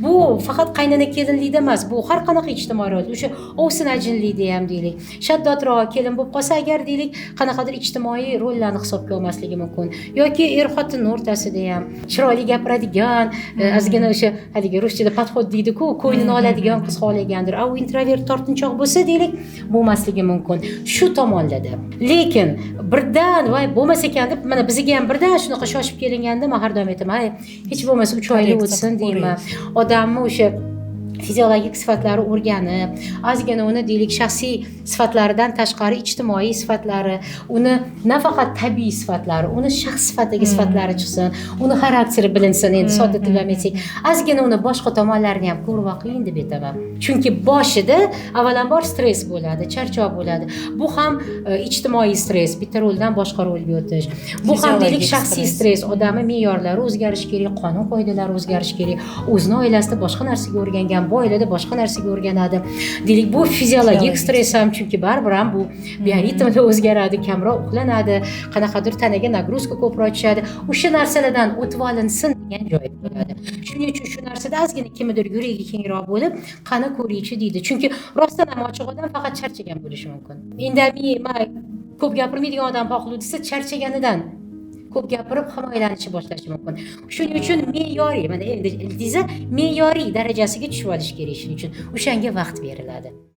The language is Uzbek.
bu faqat qaynona kelinlikda emas, bu har qanaqa ijtimoiy ro'yxat, o'sha ovsinajinlikda ham deylik, shaddodroq kelin bo'lib qolsa agar deylik, qanaqadir ijtimoiy rollarni hisobga olmasligi mumkin, yoki er-xotin o'rtasida ham chiroyli gapiradigan, ozgina o'sha haligi ruschada podxod deydi-ku, ko'nglini oladigan qiz xohlagandir. U introvert tortinchoq bo'lsa deylik, bo'lmasligi mumkin. Shu tomonlarda. Lekin birdan voy bo'lmas ekan deb, mana bizga ham birdan shunaqa shoshib kelinganda men har doim aytaman, hech bo'lmasa 3 oylik o'tsin deyman. Odamni o'sha fiziologik sifatlari o'rganib, ozgina uni deylik shaxsiy sifatlaridan tashqari ijtimoiy sifatlari, uni nafaqat tabiiy sifatlari, uni shaxs sifatidagi sifatlari chiqsin, uni xarakteri bilinsin. Endi sodda tilda aytsak, ozgina uni boshqa tomonlarini ham ko'rib oqing deb aytaman. Chunki boshida avvalambor stress bo'ladi, charchoq bo'ladi. Bu ham ijtimoiy stress, bitta roldan boshqa rolga o'tish. Bu ham deylik shaxsiy stress, odamning me'yorlari o'zgarishi kerak, qonun qoidalari o'zgarishi kerak, o'zining oilasida boshqa narsaga o'rgangan, bu oilada boshqa narsaga o'rganadi. Deylik, bu fiziologik stress ham, chunki baribir ham bu bioritmda o'zgaradi, kamroq uxlanadi, qanaqadir tanaga nagruzka ko'proq tushadi. O'sha narsalardan o'tib olinsin degan joy bo'ladi. Shuning uchun shu narsada ozgina kimdir yuragi kengroq bo'lib, qani ko'raychi deydi. Chunki rostdan ham ochiq odam faqat charchagan bo'lishi mumkin. Indamay, ko'p gapirmaydigan odam xohlu desa, charchaganidan ko'p gapirib himoyalanishni boshlashi mumkin. Shuning uchun me'yoriy, mana endi ildiza me'yoriy darajasiga tushib olish kerak. Shuning uchun o'shanga vaqt beriladi.